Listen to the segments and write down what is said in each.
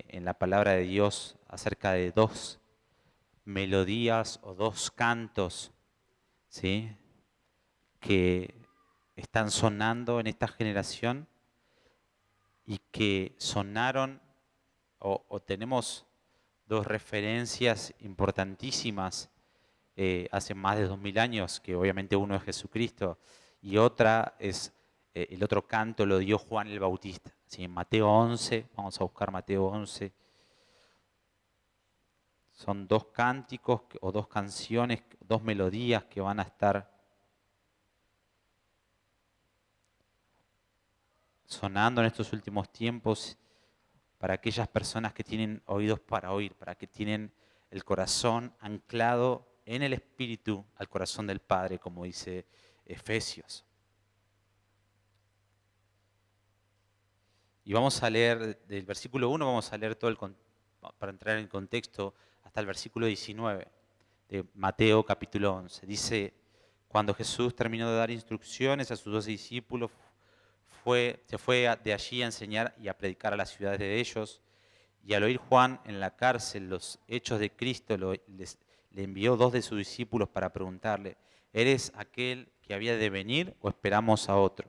en la palabra de Dios acerca de dos melodías o dos cantos, ¿sí?, que están sonando en esta generación y que sonaron o tenemos dos referencias importantísimas hace más de 2000 años, que obviamente uno es Jesucristo y otra es, el otro canto lo dio Juan el Bautista. ¿Sí? En Mateo 11, vamos a buscar Mateo 11, son dos cánticos o dos canciones, dos melodías que van a estar sonando en estos últimos tiempos para aquellas personas que tienen oídos para oír, para que tienen el corazón anclado en el Espíritu al corazón del Padre, como dice Efesios. Y vamos a leer del versículo 1, vamos a leer todo para entrar en contexto, hasta el versículo 19 de Mateo capítulo 11. Dice, cuando Jesús terminó de dar instrucciones a sus 12 discípulos, se fue de allí a enseñar y a predicar a las ciudades de ellos. Y al oír Juan en la cárcel los hechos de Cristo, le envió dos de sus discípulos para preguntarle, ¿eres aquel que había de venir o esperamos a otro?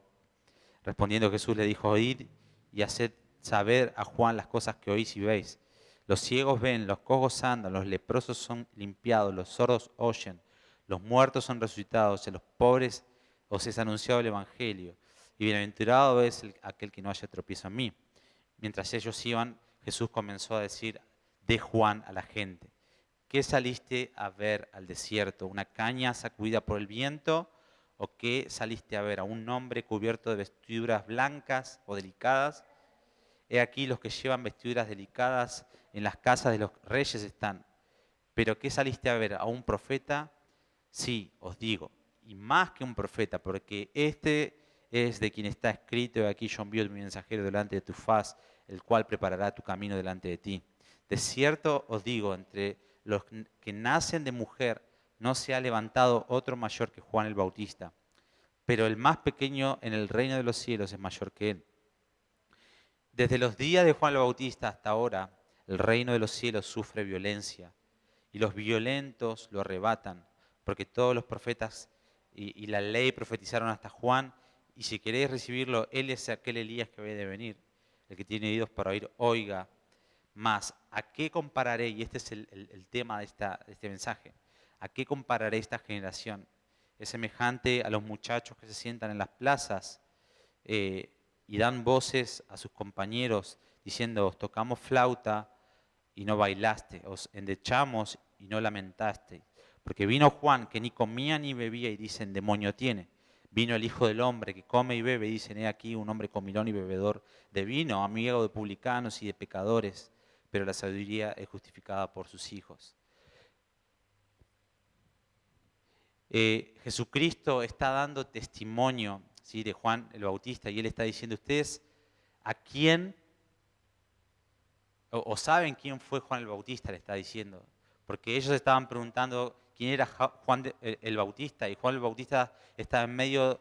Respondiendo Jesús le dijo, id y haced saber a Juan las cosas que oís y veis. Los ciegos ven, los cojos andan, los leprosos son limpiados, los sordos oyen, los muertos son resucitados, a los pobres os es anunciado el Evangelio. Y bienaventurado es aquel que no haya tropiezo en mí. Mientras ellos iban, Jesús comenzó a decir de Juan a la gente, ¿qué saliste a ver al desierto? ¿Una caña sacudida por el viento? ¿O qué saliste a ver? ¿A un hombre cubierto de vestiduras blancas o delicadas? He aquí los que llevan vestiduras delicadas en las casas de los reyes están. ¿Pero qué saliste a ver? ¿A un profeta? Sí, os digo, y más que un profeta, porque este es de quien está escrito, y aquí yo envío mi mensajero delante de tu faz, el cual preparará tu camino delante de ti. De cierto os digo, entre los que nacen de mujer no se ha levantado otro mayor que Juan el Bautista, pero el más pequeño en el reino de los cielos es mayor que él. Desde los días de Juan el Bautista hasta ahora, el reino de los cielos sufre violencia y los violentos lo arrebatan, porque todos los profetas y la ley profetizaron hasta Juan, y si queréis recibirlo, él es aquel Elías que había de venir. El que tiene oídos para oír, oiga. Mas, ¿a qué compararé? Y este es el tema de este mensaje. ¿A qué compararé esta generación? Es semejante a los muchachos que se sientan en las plazas y dan voces a sus compañeros diciendo, os tocamos flauta y no bailaste, os endechamos y no lamentaste. Porque vino Juan que ni comía ni bebía y dicen, demonio tiene. Vino el Hijo del Hombre que come y bebe y dicen, he aquí un hombre comilón y bebedor de vino, amigo de publicanos y de pecadores, pero la sabiduría es justificada por sus hijos. Jesucristo está dando testimonio, ¿sí?, de Juan el Bautista, y él está diciendo, ustedes, ¿a quién o saben quién fue Juan el Bautista? Le está diciendo, porque ellos estaban preguntando quién era Juan el Bautista, y Juan el Bautista estaba en medio,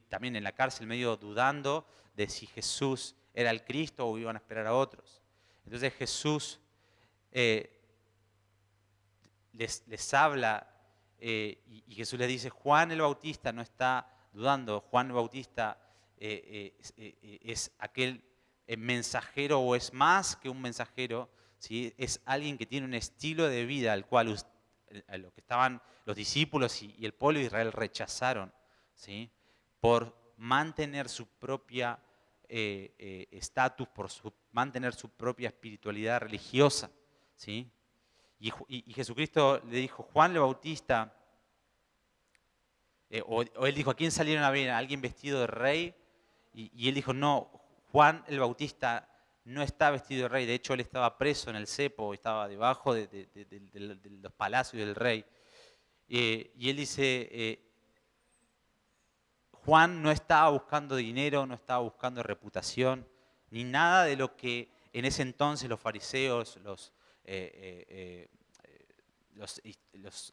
también en la cárcel, medio dudando de si Jesús era el Cristo o iban a esperar a otros. Entonces Jesús les habla y Jesús les dice, Juan el Bautista no está dudando, Juan el Bautista es aquel mensajero, o es más que un mensajero, ¿sí?, es alguien que tiene un estilo de vida al cual lo que estaban los discípulos y el pueblo de Israel rechazaron, ¿sí?, por mantener su propia estatus, por mantener su propia espiritualidad religiosa, ¿sí? Y Jesucristo le dijo, Juan el Bautista, o él dijo, ¿a quién salieron a ver? ¿A alguien vestido de rey? Y él dijo, no, Juan el Bautista no está vestido de rey, de hecho él estaba preso en el cepo, estaba debajo de los palacios del rey. Y él dice, Juan no estaba buscando dinero, no estaba buscando reputación, ni nada de lo que en ese entonces los fariseos, los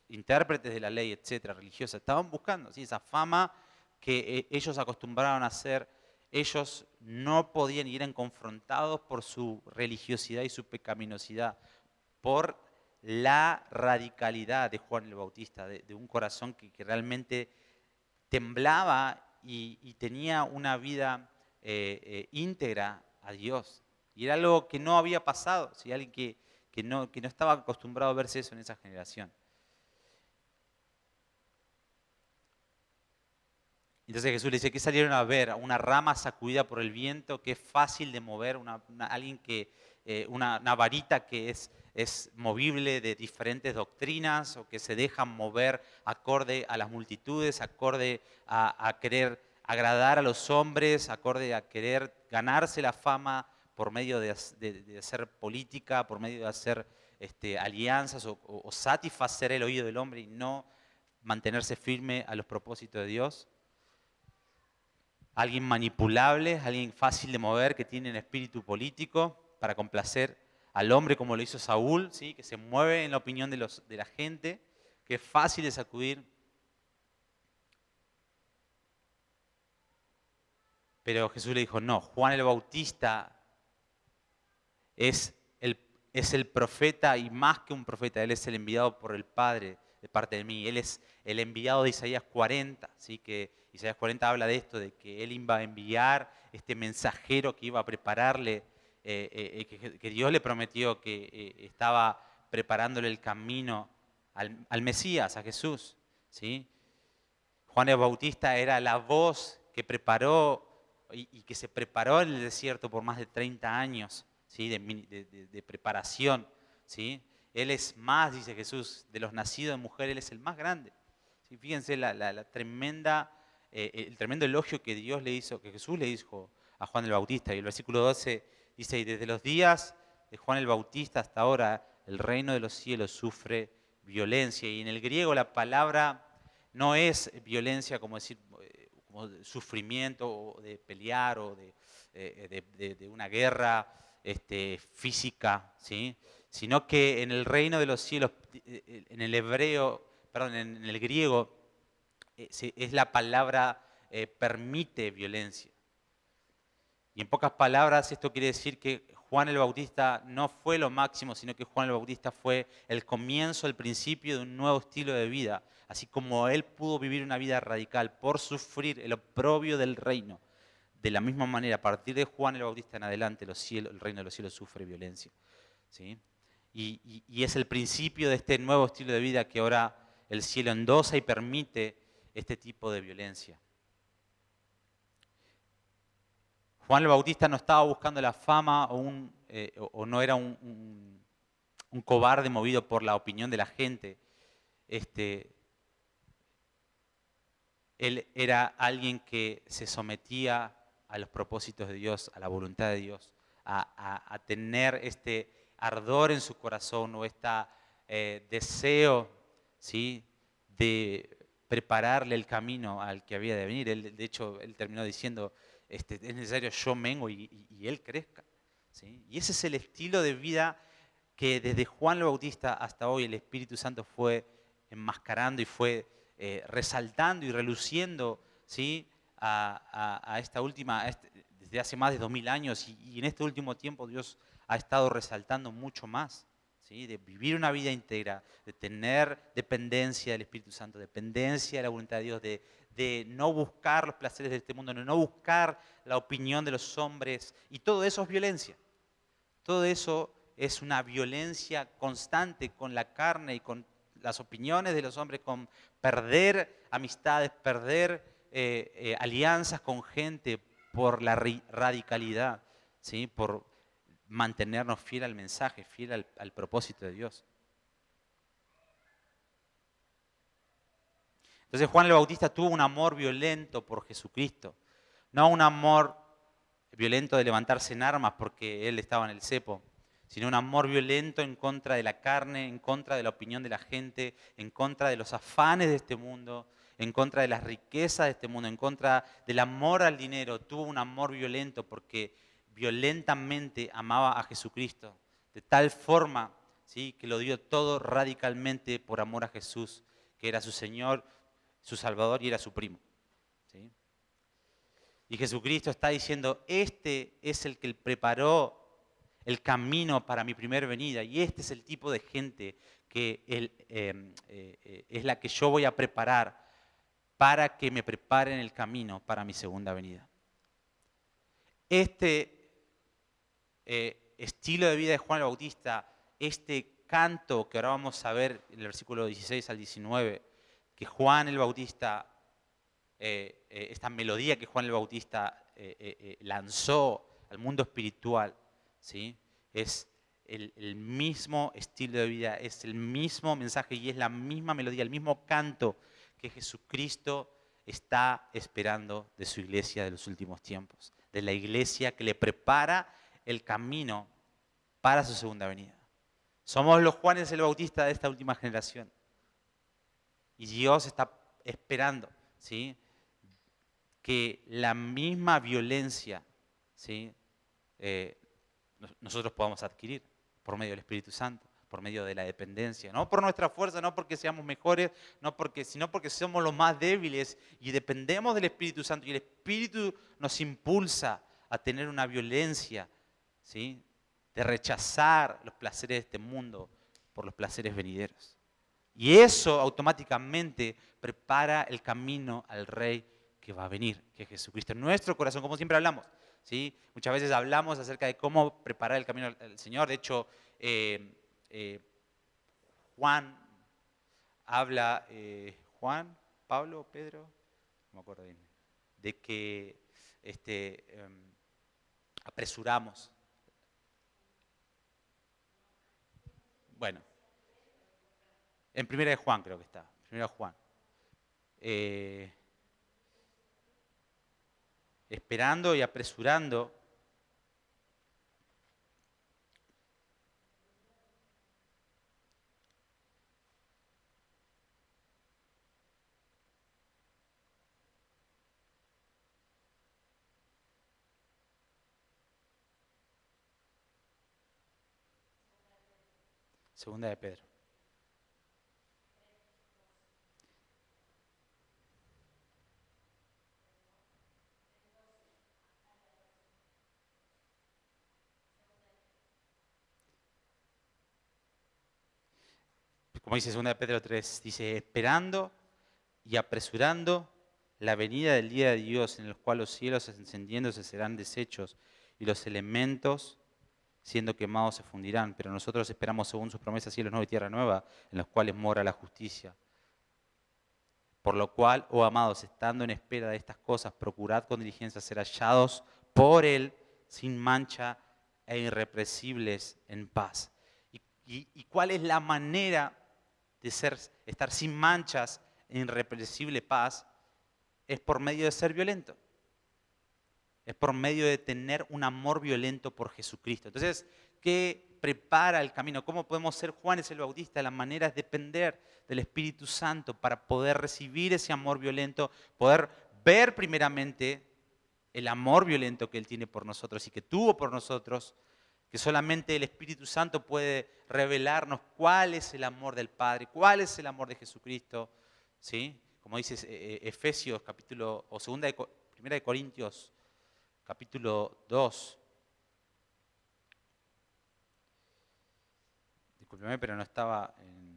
intérpretes de la ley, etcétera, religiosa, estaban buscando, ¿sí?, esa fama que ellos acostumbraron a hacer ellos no podían y eran confrontados por su religiosidad y su pecaminosidad, por la radicalidad de Juan el Bautista, de un corazón que realmente temblaba y tenía una vida íntegra a Dios. Y era algo que no había pasado, ¿sí? Alguien que no estaba acostumbrado a verse eso en esa generación. Entonces Jesús le dice, ¿qué salieron a ver? Una rama sacudida por el viento, que es fácil de mover, alguien una varita que es movible de diferentes doctrinas o que se deja mover acorde a las multitudes, acorde a querer agradar a los hombres, acorde a querer ganarse la fama por medio de hacer política, por medio de hacer alianzas o satisfacer el oído del hombre y no mantenerse firme a los propósitos de Dios. Alguien manipulable, alguien fácil de mover, que tiene un espíritu político para complacer al hombre como lo hizo Saúl, ¿sí? Que se mueve en la opinión de la gente, que es fácil de sacudir. Pero Jesús le dijo, no, Juan el Bautista es el profeta y más que un profeta, él es el enviado por el Padre de parte de mí. Él es el enviado de Isaías 40, ¿sí? Que Isaías 40 habla de esto, de que él iba a enviar este mensajero que iba a prepararle, que Dios le prometió que estaba preparándole el camino al Mesías, a Jesús, ¿sí? Juan el Bautista era la voz que preparó y que se preparó en el desierto por más de 30 años, ¿sí? de preparación, ¿sí? Él es más, dice Jesús, de los nacidos de mujer, él es el más grande. ¿Sí? Fíjense el tremendo elogio que Dios le hizo, que Jesús le hizo a Juan el Bautista. Y el versículo 12 dice, y desde los días de Juan el Bautista hasta ahora, el reino de los cielos sufre violencia. Y en el griego la palabra no es violencia como decir, como de sufrimiento o de pelear o de una guerra física, ¿sí? Sino que en el reino de los cielos, en el hebreo, perdón, en el griego, es la palabra permite violencia. Y en pocas palabras, esto quiere decir que Juan el Bautista no fue lo máximo, sino que Juan el Bautista fue el comienzo, el principio de un nuevo estilo de vida. Así como él pudo vivir una vida radical por sufrir el oprobio del reino. De la misma manera, a partir de Juan el Bautista en adelante, el reino de los cielos sufre violencia, ¿sí? Y es el principio de este nuevo estilo de vida que ahora el cielo endosa y permite este tipo de violencia. Juan el Bautista no estaba buscando la fama o no era un cobarde movido por la opinión de la gente. Él era alguien que se sometía a los propósitos de Dios, a la voluntad de Dios, a tener este ardor en su corazón o este deseo, ¿sí? De prepararle el camino al que había de venir. De hecho, él terminó diciendo, es necesario yo mengo y él crezca, ¿sí? Y ese es el estilo de vida que desde Juan el Bautista hasta hoy el Espíritu Santo fue enmascarando y fue resaltando y reluciendo, ¿sí? a esta última, desde hace más de 2000 años y en este último tiempo Dios ha estado resaltando mucho más, ¿sí? De vivir una vida íntegra, de tener dependencia del Espíritu Santo, dependencia de la voluntad de Dios, de no buscar los placeres de este mundo, de no buscar la opinión de los hombres, y todo eso es violencia. Todo eso es una violencia constante con la carne y con las opiniones de los hombres, con perder amistades, perder alianzas con gente por la radicalidad, ¿sí? Por mantenernos fiel al mensaje, fiel al propósito de Dios. Entonces Juan el Bautista tuvo un amor violento por Jesucristo, no un amor violento de levantarse en armas porque él estaba en el cepo, sino un amor violento en contra de la carne, en contra de la opinión de la gente, en contra de los afanes de este mundo, en contra de las riquezas de este mundo, en contra del amor al dinero. Tuvo un amor violento porque violentamente amaba a Jesucristo, de tal forma, ¿sí? Que lo dio todo radicalmente por amor a Jesús, que era su Señor, su Salvador y era su primo, ¿sí? Y Jesucristo está diciendo, este es el que preparó el camino para mi primer venida. Y este es el tipo de gente que es la que yo voy a preparar para que me preparen el camino para mi segunda venida. Este estilo de vida de Juan el Bautista, este canto que ahora vamos a ver en el versículo 16 al 19, que Juan el Bautista, esta melodía que Juan el Bautista lanzó al mundo espiritual, ¿sí? Es el mismo estilo de vida, es el mismo mensaje y es la misma melodía, el mismo canto que Jesucristo está esperando de su iglesia de los últimos tiempos, de la iglesia que le prepara el camino para su segunda venida. Somos los Juanes el Bautista de esta última generación. Y Dios está esperando, ¿sí?, que la misma violencia, ¿sí?, nosotros podamos adquirir por medio del Espíritu Santo, por medio de la dependencia. No por nuestra fuerza, no porque seamos mejores, sino porque somos los más débiles y dependemos del Espíritu Santo. Y el Espíritu nos impulsa a tener una violencia, ¿sí?, de rechazar los placeres de este mundo por los placeres venideros. Y eso automáticamente prepara el camino al Rey que va a venir, que es Jesucristo en nuestro corazón, como siempre hablamos, ¿sí? Muchas veces hablamos acerca de cómo preparar el camino al Señor. De hecho, Juan habla, Juan, Pablo, Pedro, no me acuerdo bien, de que apresuramos. Bueno, en Primera de Juan creo que está, Primera de Juan. Esperando y apresurando Segunda de Pedro. Como dice Segunda de Pedro 3, dice, esperando y apresurando la venida del día de Dios, en el cual los cielos encendiéndose serán deshechos y los elementos siendo quemados se fundirán. Pero nosotros esperamos según sus promesas cielos nuevos y tierra nueva, en los cuales mora la justicia. Por lo cual, oh amados, estando en espera de estas cosas, procurad con diligencia ser hallados por Él sin mancha e irrepresibles en paz. ¿Y cuál es la manera de estar sin manchas e irrepresible paz? Es por medio de ser violento. Es por medio de tener un amor violento por Jesucristo. Entonces, ¿qué prepara el camino? ¿Cómo podemos ser Juanes el Bautista? La manera es depender del Espíritu Santo para poder recibir ese amor violento, poder ver primeramente el amor violento que Él tiene por nosotros y que tuvo por nosotros, que solamente el Espíritu Santo puede revelarnos cuál es el amor del Padre, cuál es el amor de Jesucristo, ¿sí? Como dice Efesios capítulo, o primera de Corintios capítulo 2. Discúlpeme, pero no estaba en...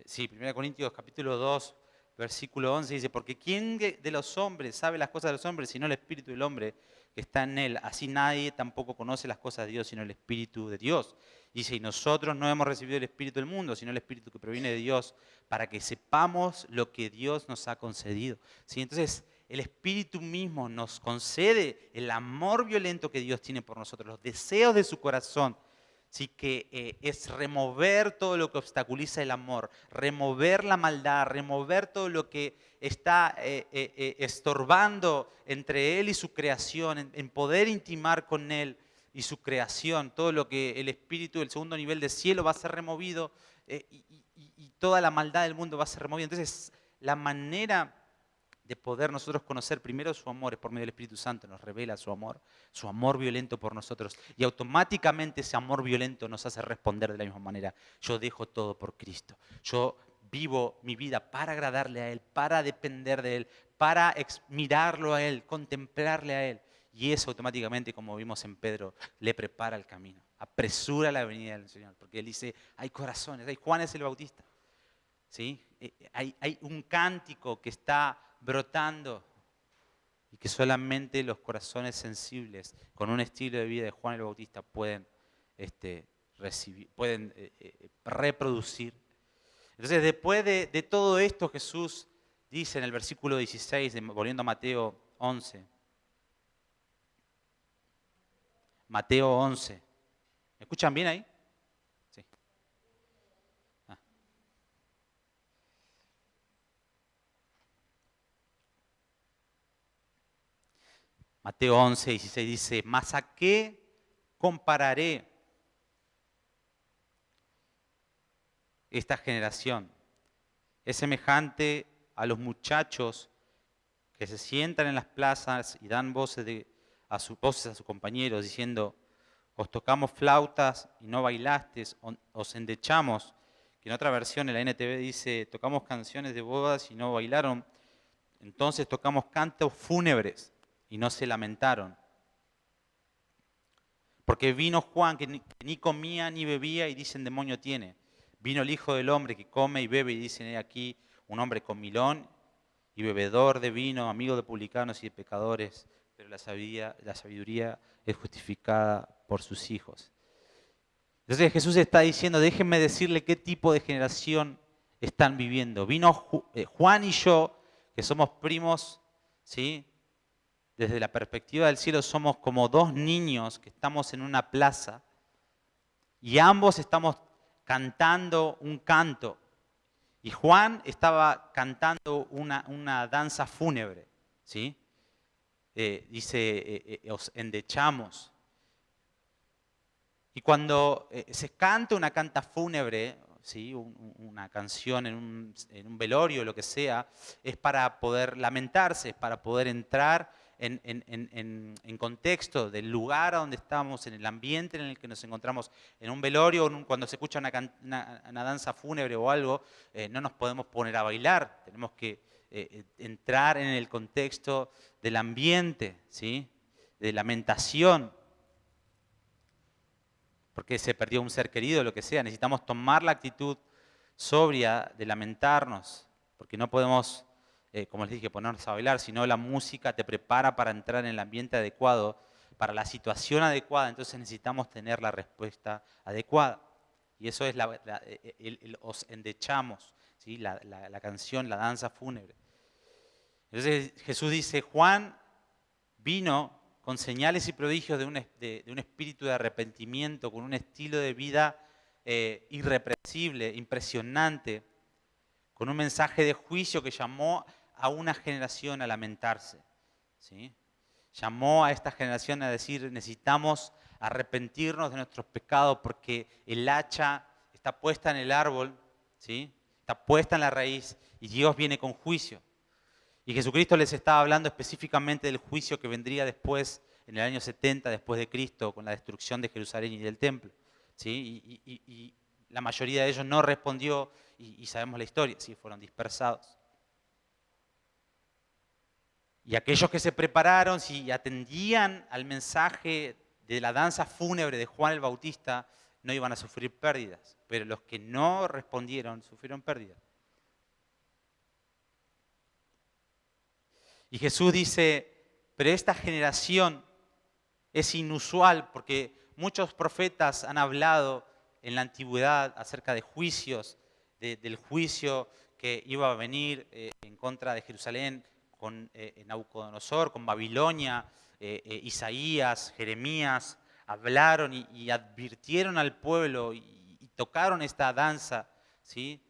Sí, 1 Corintios capítulo 2, versículo 11 dice, porque ¿quién de los hombres sabe las cosas de los hombres sino el espíritu del hombre que está en él? Así nadie tampoco conoce las cosas de Dios sino el espíritu de Dios. Dice, y nosotros no hemos recibido el espíritu del mundo, sino el espíritu que proviene de Dios, para que sepamos lo que Dios nos ha concedido. ¿Sí? Entonces, el Espíritu mismo nos concede el amor violento que Dios tiene por nosotros, los deseos de su corazón. Sí, que es remover todo lo que obstaculiza el amor, remover la maldad, remover todo lo que está estorbando entre Él y su creación, en poder intimar con Él y su creación, todo lo que el Espíritu del segundo nivel de cielo va a ser removido y toda la maldad del mundo va a ser removida. Entonces, la manera de poder nosotros conocer primero su amor es por medio del Espíritu Santo, nos revela su amor violento por nosotros. Y automáticamente ese amor violento nos hace responder de la misma manera. Yo dejo todo por Cristo. Yo vivo mi vida para agradarle a Él, para depender de Él, para mirarlo a Él, contemplarle a Él. Y eso automáticamente, como vimos en Pedro, le prepara el camino. Apresura la venida del Señor. Porque Él dice, hay corazones, hay Juan es el Bautista. ¿Sí? Hay un cántico que está brotando y que solamente los corazones sensibles con un estilo de vida de Juan el Bautista pueden reproducir. Entonces, después de todo esto, Jesús dice en el versículo 16, volviendo a Mateo 11. Mateo 11. ¿Me escuchan bien ahí? Sí. Mateo 11, 16 dice, ¿mas a qué compararé esta generación? Es semejante a los muchachos que se sientan en las plazas y dan voces a sus compañeros diciendo, os tocamos flautas y no bailasteis, os endechamos, que en otra versión en la NTV dice, tocamos canciones de bodas y no bailaron, entonces tocamos cantos fúnebres y no se lamentaron. Porque vino Juan que ni comía ni bebía y dicen demonio tiene. Vino el Hijo del Hombre que come y bebe y dicen aquí un hombre comilón y bebedor de vino, amigo de publicanos y de pecadores, pero la sabiduría es justificada por sus hijos. Entonces Jesús está diciendo, déjenme decirle qué tipo de generación están viviendo. Vino Juan y yo, que somos primos, ¿sí? Desde la perspectiva del cielo somos como dos niños que estamos en una plaza y ambos estamos cantando un canto. Y Juan estaba cantando una danza fúnebre, ¿sí? Dice, os endechamos. Y cuando se canta una canta fúnebre, ¿sí? Una canción en un velorio, lo que sea, es para poder lamentarse, es para poder entrar en contexto del lugar a donde estamos, en el ambiente en el que nos encontramos, en un velorio, cuando se escucha una danza fúnebre o algo, no nos podemos poner a bailar, tenemos que entrar en el contexto del ambiente, ¿sí? De lamentación, porque se perdió un ser querido, lo que sea. Necesitamos tomar la actitud sobria de lamentarnos, porque no podemos, como les dije, ponernos a bailar, sino la música te prepara para entrar en el ambiente adecuado, para la situación adecuada, entonces necesitamos tener la respuesta adecuada. Y eso es os endechamos, ¿sí? La canción, la danza fúnebre. Entonces Jesús dice, Juan vino con señales y prodigios de un espíritu de arrepentimiento, con un estilo de vida irreprensible, impresionante, con un mensaje de juicio que llamó a una generación a lamentarse, ¿sí? Llamó a esta generación a decir, necesitamos arrepentirnos de nuestros pecados porque el hacha está puesta en el árbol, ¿sí? Está puesta en la raíz y Dios viene con juicio. Y Jesucristo les estaba hablando específicamente del juicio que vendría después, en el año 70 después de Cristo, con la destrucción de Jerusalén y del templo, ¿sí? Y la mayoría de ellos no respondió, y sabemos la historia, ¿sí? Fueron dispersados. Y aquellos que se prepararon, si atendían al mensaje de la danza fúnebre de Juan el Bautista, no iban a sufrir pérdidas, pero los que no respondieron sufrieron pérdidas. Y Jesús dice, pero esta generación es inusual porque muchos profetas han hablado en la antigüedad acerca de juicios, del juicio que iba a venir en contra de Jerusalén con Nabucodonosor, con Babilonia, Isaías, Jeremías, hablaron y advirtieron al pueblo y tocaron esta danza, ¿sí?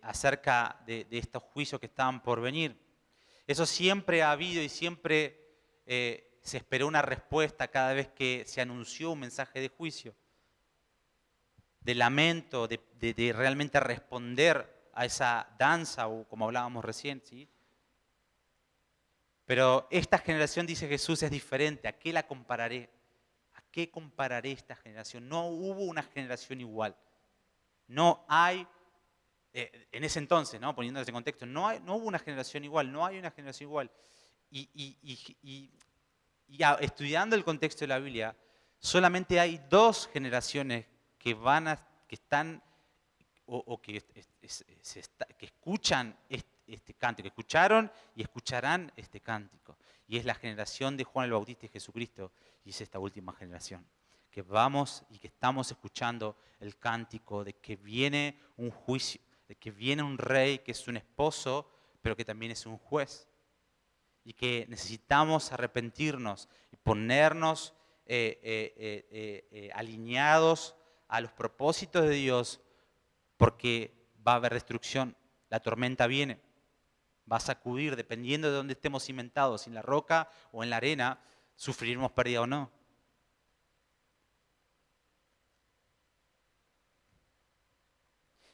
Acerca de estos juicios que estaban por venir. Eso siempre ha habido y siempre se esperó una respuesta cada vez que se anunció un mensaje de juicio, de lamento, de realmente responder a esa danza, o como hablábamos recién, ¿sí? Pero esta generación, dice Jesús, es diferente. ¿A qué la compararé? ¿A qué compararé esta generación? No hubo una generación igual. No hay, en ese entonces, ¿no? Poniendo ese contexto, no hubo una generación igual, no hay una generación igual. Estudiando el contexto de la Biblia, solamente hay dos generaciones que están o que, que escuchan este cántico, que escucharon y escucharán este cántico. Y es la generación de Juan el Bautista y Jesucristo, y es esta última generación. Que vamos y que estamos escuchando el cántico de que viene un juicio, de que viene un rey que es un esposo, pero que también es un juez. Y que necesitamos arrepentirnos y ponernos alineados a los propósitos de Dios, porque va a haber destrucción, la tormenta viene, va a sacudir, dependiendo de dónde estemos cimentados, si en la roca o en la arena, sufriremos pérdida o no.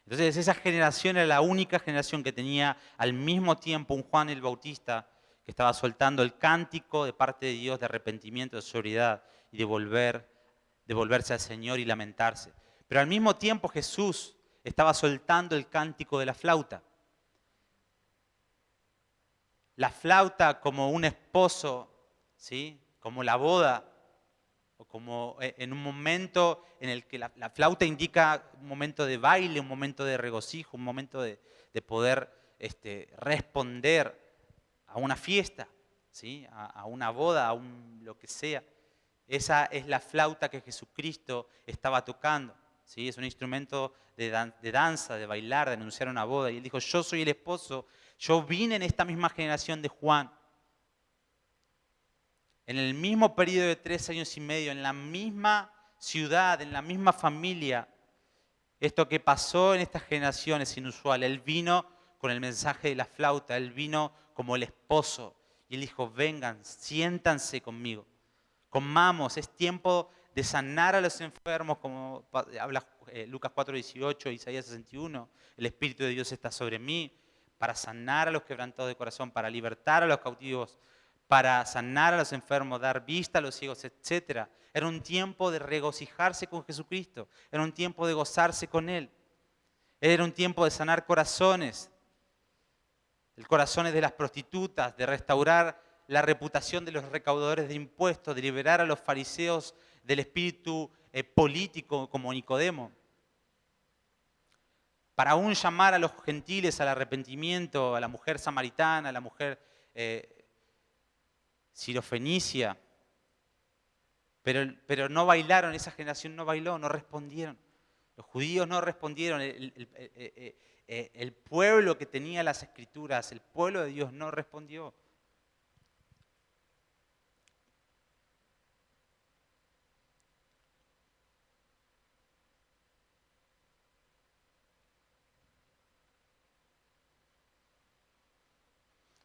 Entonces esa generación era la única generación que tenía al mismo tiempo un Juan el Bautista que estaba soltando el cántico de parte de Dios de arrepentimiento, de sobriedad y de volverse al Señor y lamentarse. Pero al mismo tiempo Jesús estaba soltando el cántico de la flauta. La flauta como un esposo, ¿sí? Como la boda, o como en un momento en el que la flauta indica un momento de baile, un momento de regocijo, un momento de poder responder a una fiesta, ¿sí? A una boda, a lo que sea. Esa es la flauta que Jesucristo estaba tocando. ¿Sí? Es un instrumento de danza, de bailar, de anunciar una boda. Y él dijo, yo soy el esposo, yo vine en esta misma generación de Juan. En el mismo periodo de 3 años y medio, en la misma ciudad, en la misma familia. Esto que pasó en esta generación es inusual. Él vino con el mensaje de la flauta, él vino como el esposo. Y él dijo, vengan, siéntanse conmigo. Comamos, es tiempo de sanar a los enfermos, como habla Lucas 4:18, Isaías 61. El Espíritu de Dios está sobre mí para sanar a los quebrantados de corazón, para libertar a los cautivos, para sanar a los enfermos, dar vista a los ciegos, etc. Era un tiempo de regocijarse con Jesucristo, era un tiempo de gozarse con Él. Era un tiempo de sanar corazones, el corazones de las prostitutas, de restaurar la reputación de los recaudadores de impuestos, de liberar a los fariseos del espíritu político como Nicodemo. Para aún llamar a los gentiles al arrepentimiento, a la mujer samaritana, a la mujer sirofenicia. Pero no bailaron, esa generación no bailó, no respondieron. Los judíos no respondieron. El pueblo que tenía las escrituras, el pueblo de Dios no respondió.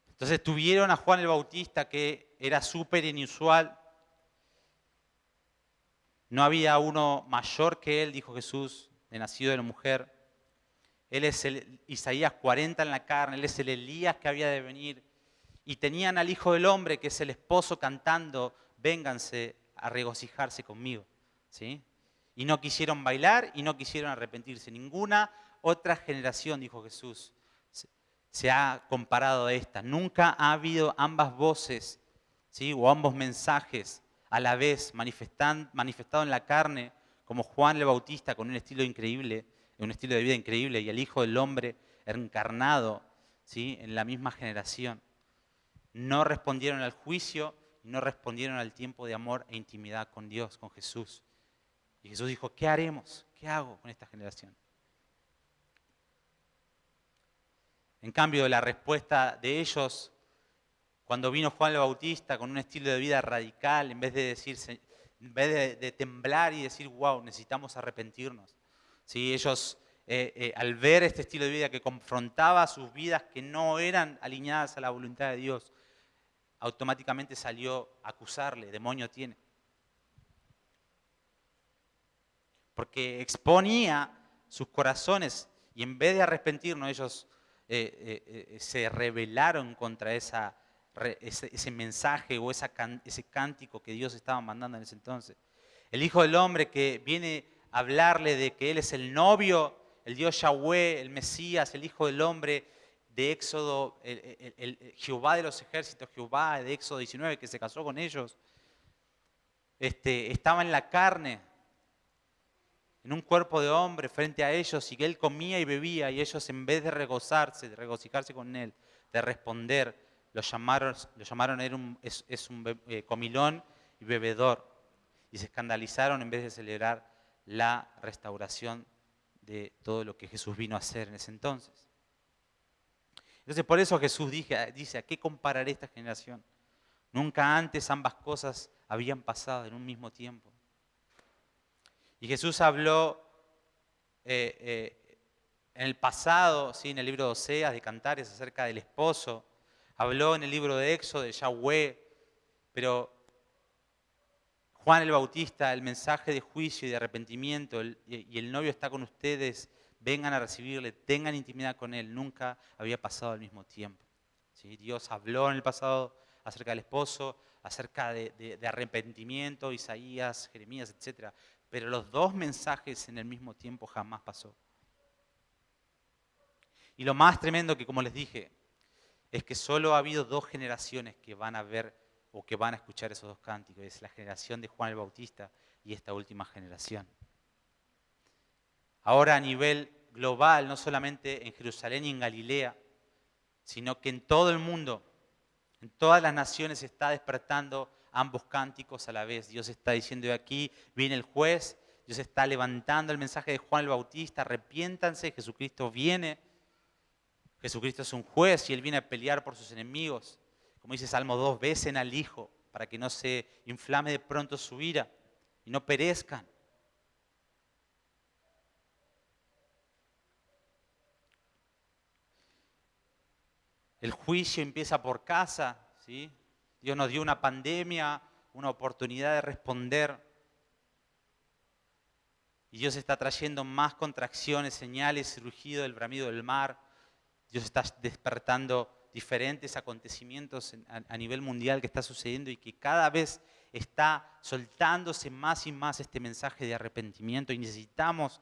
Entonces tuvieron a Juan el Bautista, que era súper inusual. No había uno mayor que él, dijo Jesús, de nacido de la mujer. Él es el Isaías 40 en la carne, él es el Elías que había de venir. Y tenían al Hijo del Hombre, que es el esposo, cantando, vénganse a regocijarse conmigo. ¿Sí? Y no quisieron bailar y no quisieron arrepentirse. Ninguna otra generación, dijo Jesús, se ha comparado a esta. Nunca ha habido ambas voces, ¿sí? O ambos mensajes a la vez manifestado en la carne, como Juan el Bautista con un estilo increíble, un estilo de vida increíble, y el Hijo del Hombre encarnado, ¿sí? En la misma generación. No respondieron al juicio y no respondieron al tiempo de amor e intimidad con Dios, con Jesús. Y Jesús dijo, ¿qué haremos? ¿Qué hago con esta generación? En cambio, la respuesta de ellos, cuando vino Juan el Bautista con un estilo de vida radical, en vez de temblar y decir, wow, necesitamos arrepentirnos. ¿Sí? Ellos, al ver este estilo de vida que confrontaba sus vidas que no eran alineadas a la voluntad de Dios, automáticamente salió a acusarle, demonio tiene. Porque exponía sus corazones Y en vez de arrepentirnos, ellos se rebelaron contra ese mensaje o ese cántico que Dios estaba mandando en ese entonces. El Hijo del Hombre que viene a hablarle de que Él es el novio, el Dios Yahweh, el Mesías, el Hijo del Hombre de Éxodo, el Jehová de los ejércitos, Jehová de Éxodo 19, que se casó con ellos, estaba en la carne, en un cuerpo de hombre frente a ellos, y que Él comía y bebía, y ellos en vez de regocijarse con Él, de responder, lo llamaron es un comilón y bebedor, y se escandalizaron en vez de celebrar la restauración de todo lo que Jesús vino a hacer en ese entonces. Entonces por eso Jesús dice, ¿a qué compararé esta generación? Nunca antes ambas cosas habían pasado en un mismo tiempo. Y Jesús habló en el pasado, ¿sí? En el libro de Oseas, de Cantares, acerca del esposo. Habló en el libro de Éxodo, de Yahweh. Pero Juan el Bautista, el mensaje de juicio y de arrepentimiento, y el novio está con ustedes, vengan a recibirle, tengan intimidad con él, nunca había pasado al mismo tiempo. ¿Sí? Dios habló en el pasado acerca del esposo, acerca de arrepentimiento, Isaías, Jeremías, etc. Pero los dos mensajes en el mismo tiempo jamás pasó. Y lo más tremendo que, como les dije, es que solo ha habido dos generaciones que van a ver o que van a escuchar esos dos cánticos. Es la generación de Juan el Bautista y esta última generación. Ahora a nivel global, no solamente en Jerusalén y en Galilea, sino que en todo el mundo, en todas las naciones se está despertando ambos cánticos a la vez. Dios está diciendo, de aquí viene el juez, Dios está levantando el mensaje de Juan el Bautista, arrepiéntanse, Jesucristo viene. Jesucristo es un juez y Él viene a pelear por sus enemigos. Como dice Salmo 2, besen al Hijo para que no se inflame de pronto su ira y no perezcan. El juicio empieza por casa, ¿sí? Dios nos dio una pandemia, una oportunidad de responder. Y Dios está trayendo más contracciones, señales, rugido del bramido del mar. Dios está despertando diferentes acontecimientos a nivel mundial que está sucediendo y que cada vez está soltándose más y más este mensaje de arrepentimiento y necesitamos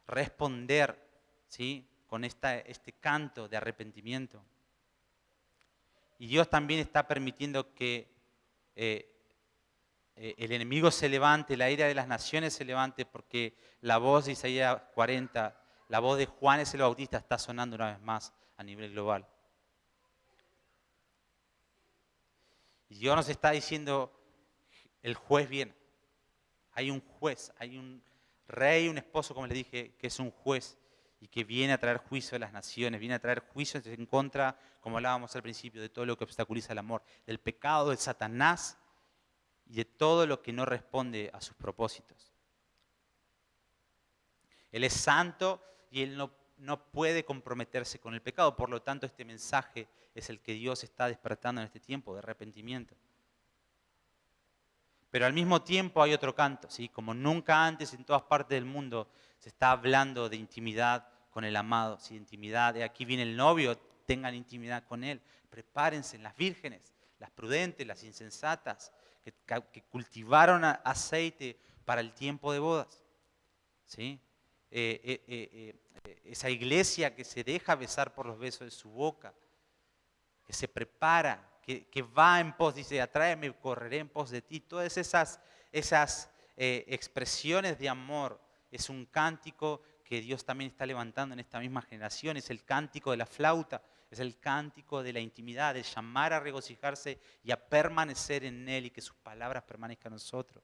responder, ¿sí? Con este canto de arrepentimiento. Y Dios también está permitiendo que el enemigo se levante, la ira de las naciones se levante, porque la voz de Isaías 40, la voz de Juan el Bautista está sonando una vez más a nivel global. Y Dios nos está diciendo, el juez viene. Hay un juez, hay un rey, un esposo, como les dije, que es un juez y que viene a traer juicio a las naciones, viene a traer juicio en contra, como hablábamos al principio, de todo lo que obstaculiza el amor, del pecado, de Satanás y de todo lo que no responde a sus propósitos. Él es santo y Él no puede comprometerse con el pecado. Por lo tanto, este mensaje es el que Dios está despertando en este tiempo de arrepentimiento. Pero al mismo tiempo hay otro canto, ¿sí? Como nunca antes en todas partes del mundo se está hablando de intimidad con el amado, ¿sí? Intimidad, de aquí viene el novio, tengan intimidad con él. Prepárense, las vírgenes, las prudentes, las insensatas, que cultivaron aceite para el tiempo de bodas, ¿sí? Esa iglesia que se deja besar por los besos de su boca, que se prepara, que va en pos, dice, atráeme, correré en pos de ti. Todas esas expresiones de amor es un cántico que Dios también está levantando en esta misma generación. Es el cántico de la flauta, es el cántico de la intimidad, de llamar a regocijarse y a permanecer en Él y que sus palabras permanezcan en nosotros.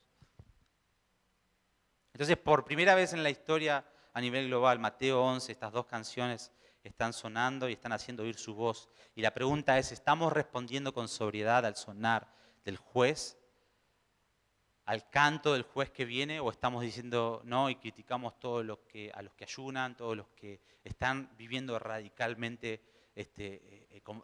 Entonces, por primera vez en la historia a nivel global, Mateo 11, estas dos canciones están sonando y están haciendo oír su voz. Y la pregunta es, ¿estamos respondiendo con sobriedad al sonar del juez, al canto del juez que viene, o estamos diciendo no y criticamos a los que ayunan, todos los que están viviendo radicalmente,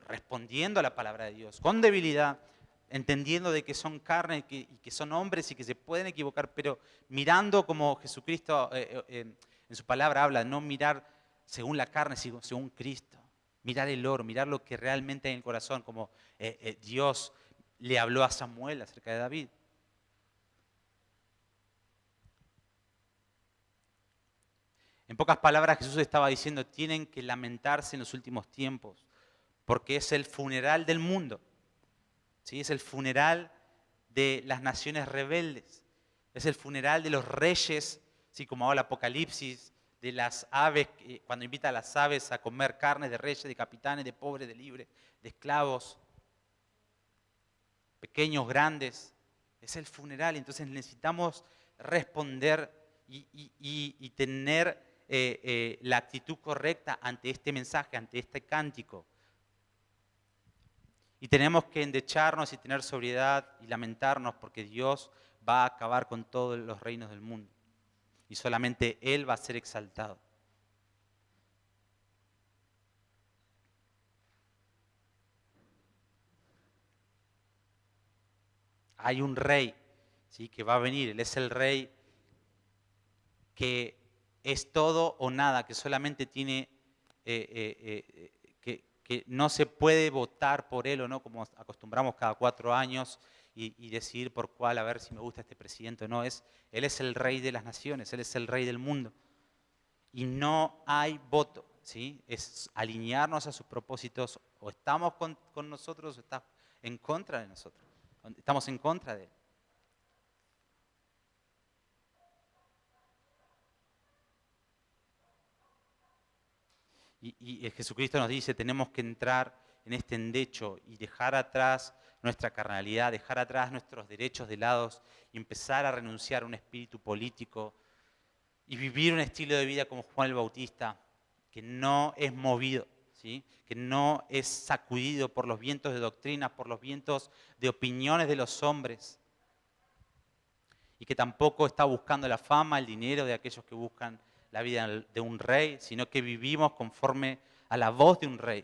respondiendo a la palabra de Dios, con debilidad, entendiendo de que son carne y que son hombres y que se pueden equivocar, pero mirando como Jesucristo en su palabra habla, no mirar según la carne, según Cristo. Mirar el oro, mirar lo que realmente hay en el corazón, como Dios le habló a Samuel acerca de David. En pocas palabras, Jesús estaba diciendo, tienen que lamentarse en los últimos tiempos, porque es el funeral del mundo. ¿Sí? Es el funeral de las naciones rebeldes. Es el funeral de los reyes, ¿sí? Como habla el Apocalipsis, de las aves, cuando invita a las aves a comer carne de reyes, de capitanes, de pobres, de libres, de esclavos, pequeños, grandes. Es el funeral, entonces necesitamos responder y tener la actitud correcta ante este mensaje, ante este cántico. Y tenemos que endecharnos y tener sobriedad y lamentarnos porque Dios va a acabar con todos los reinos del mundo. Y solamente Él va a ser exaltado. Hay un rey, ¿sí? Que va a venir. Él es el rey que es todo o nada, que solamente tiene, que no se puede votar por él o no, como acostumbramos cada 4 años y decidir por cuál, a ver si me gusta este presidente o no. Él es el rey de las naciones, Él es el rey del mundo. Y no hay voto, ¿sí? Es alinearnos a sus propósitos, o estamos con nosotros o está en contra de nosotros. Estamos en contra de Él. Y Jesucristo nos dice, tenemos que entrar en este endecho y dejar atrás nuestra carnalidad, dejar atrás nuestros derechos de lado y empezar a renunciar a un espíritu político y vivir un estilo de vida como Juan el Bautista, que no es movido, ¿sí? Que no es sacudido por los vientos de doctrina, por los vientos de opiniones de los hombres, y que tampoco está buscando la fama, el dinero de aquellos que buscan la vida de un rey, sino que vivimos conforme a la voz de un rey.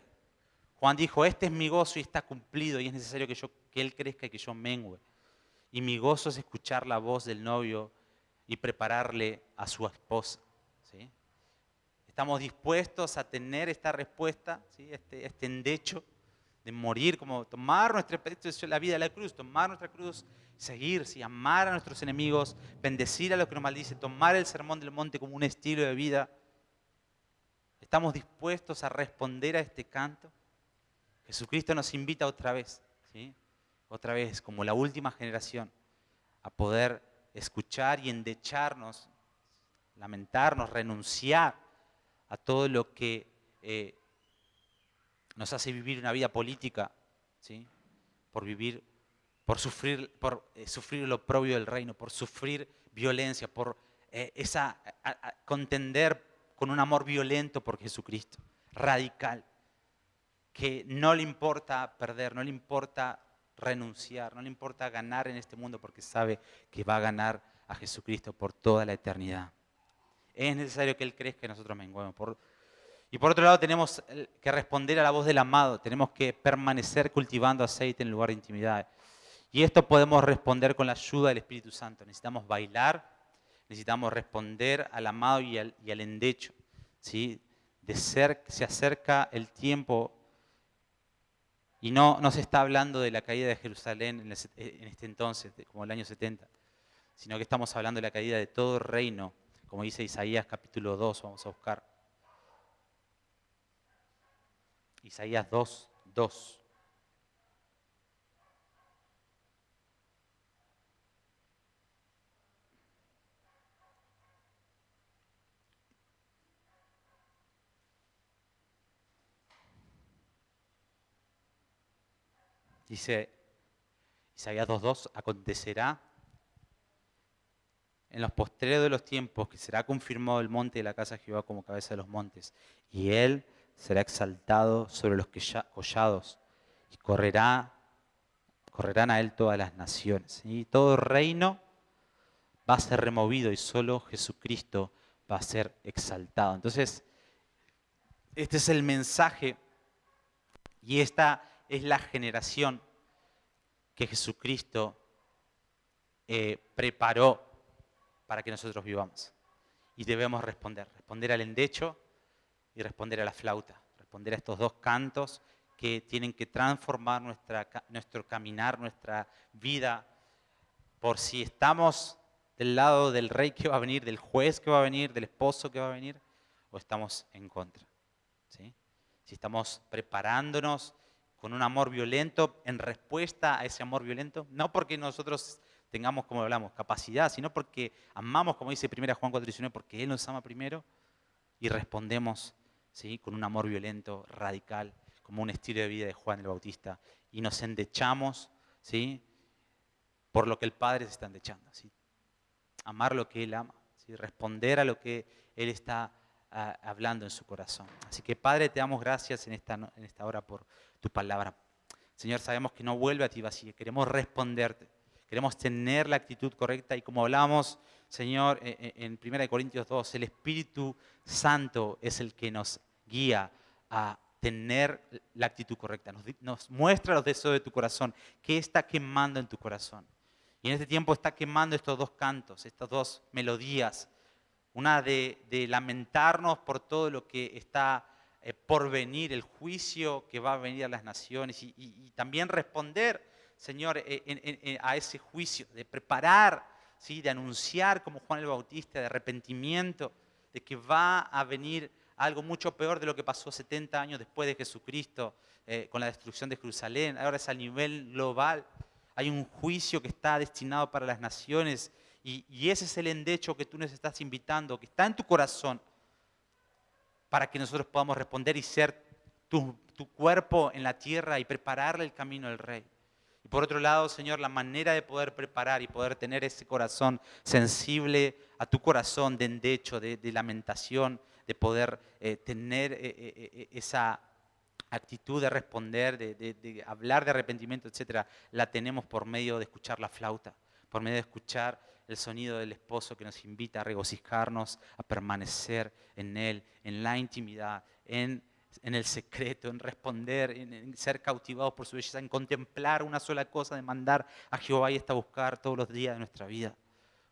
Juan dijo, este es mi gozo y está cumplido y es necesario que él crezca y que yo mengüe. Y mi gozo es escuchar la voz del novio y prepararle a su esposa. ¿Sí? Estamos dispuestos a tener esta respuesta, ¿sí? este endecho de morir, como tomar la vida de la cruz, tomar nuestra cruz, seguir, ¿sí? Amar a nuestros enemigos, bendecir a los que nos maldicen, tomar el sermón del monte como un estilo de vida. ¿Estamos dispuestos a responder a este canto? Jesucristo nos invita otra vez, ¿sí? Otra vez, como la última generación, a poder escuchar y endecharnos, lamentarnos, renunciar a todo lo que nos hace vivir una vida política, ¿sí? Por sufrir lo oprobio del reino, por sufrir violencia, por contender con un amor violento por Jesucristo, radical, que no le importa perder, no le importa renunciar, no le importa ganar en este mundo porque sabe que va a ganar a Jesucristo por toda la eternidad. Es necesario que Él crezca y nosotros menguemos. Y por otro lado tenemos que responder a la voz del amado, tenemos que permanecer cultivando aceite en lugar de intimidad. Y esto podemos responder con la ayuda del Espíritu Santo. Necesitamos bailar, necesitamos responder al amado y al endecho, ¿sí? Se acerca el tiempo y no se está hablando de la caída de Jerusalén en este entonces, como el año 70, sino que estamos hablando de la caída de todo reino, como dice Isaías capítulo 2, vamos a buscar. Isaías 2, 2. Dice Isaías 2:2, acontecerá en los postreros de los tiempos que será confirmado el monte de la casa de Jehová como cabeza de los montes, y él será exaltado sobre los collados, y correrán a él todas las naciones. Y todo reino va a ser removido y solo Jesucristo va a ser exaltado. Entonces, este es el mensaje y esta es la generación que Jesucristo preparó para que nosotros vivamos. Y debemos responder al endecho y y responder a la flauta, responder a estos dos cantos que tienen que transformar nuestro caminar, nuestra vida, por si estamos del lado del rey que va a venir, del juez que va a venir, del esposo que va a venir, o estamos en contra. ¿Sí? Si estamos preparándonos con un amor violento en respuesta a ese amor violento, no porque nosotros tengamos, como hablamos, capacidad, sino porque amamos, como dice 1 Juan 4:19, porque Él nos ama primero y respondemos, ¿sí?, con un amor violento, radical, como un estilo de vida de Juan el Bautista, y nos endechamos, ¿sí?, por lo que el Padre se está endechando, ¿sí? Amar lo que Él ama, ¿sí?, responder a lo que Él está hablando en su corazón. Así que Padre, te damos gracias en esta hora por tu palabra. Señor, sabemos que no vuelve a ti vacía, queremos responderte, queremos tener la actitud correcta y como hablamos, Señor, en 1 Corintios 2, el Espíritu Santo es el que nos guía a tener la actitud correcta, nos muestra los deseos de tu corazón, qué está quemando en tu corazón. Y en este tiempo está quemando estos dos cantos, estas dos melodías, una de lamentarnos por todo lo que está por venir, el juicio que va a venir a las naciones y también responder, Señor, a ese juicio, de preparar, ¿sí?, de anunciar como Juan el Bautista, de arrepentimiento, de que va a venir algo mucho peor de lo que pasó 70 años después de Jesucristo, con la destrucción de Jerusalén. Ahora es a nivel global. Hay un juicio que está destinado para las naciones y ese es el endecho que tú nos estás invitando, que está en tu corazón, para que nosotros podamos responder y ser tu cuerpo en la tierra y prepararle el camino al Rey. Y por otro lado, Señor, la manera de poder preparar y poder tener ese corazón sensible a tu corazón de endecho, de lamentación, de poder tener esa actitud de responder, de hablar de arrepentimiento, etcétera, la tenemos por medio de escuchar la flauta, por medio de escuchar el sonido del esposo que nos invita a regocijarnos, a permanecer en Él, en la intimidad, en el secreto, en responder, en ser cautivados por su belleza, en contemplar una sola cosa, de mandar a Jehová y esta buscar todos los días de nuestra vida.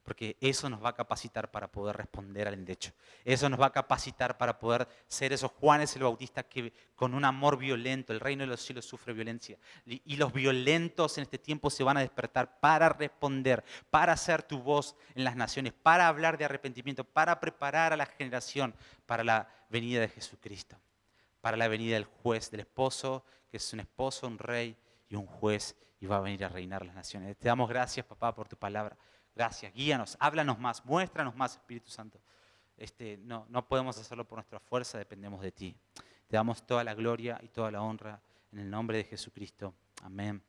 Porque eso nos va a capacitar para poder responder al endecho. Eso nos va a capacitar para poder ser esos Juanes el Bautista que con un amor violento, el reino de los cielos sufre violencia. Y los violentos en este tiempo se van a despertar para responder, para ser tu voz en las naciones, para hablar de arrepentimiento, para preparar a la generación para la venida de Jesucristo. Para la venida del juez, del esposo, que es un esposo, un rey y un juez, y va a venir a reinar las naciones. Te damos gracias, papá, por tu palabra. Gracias, guíanos, háblanos más, muéstranos más, Espíritu Santo. No podemos hacerlo por nuestra fuerza, dependemos de ti. Te damos toda la gloria y toda la honra en el nombre de Jesucristo. Amén.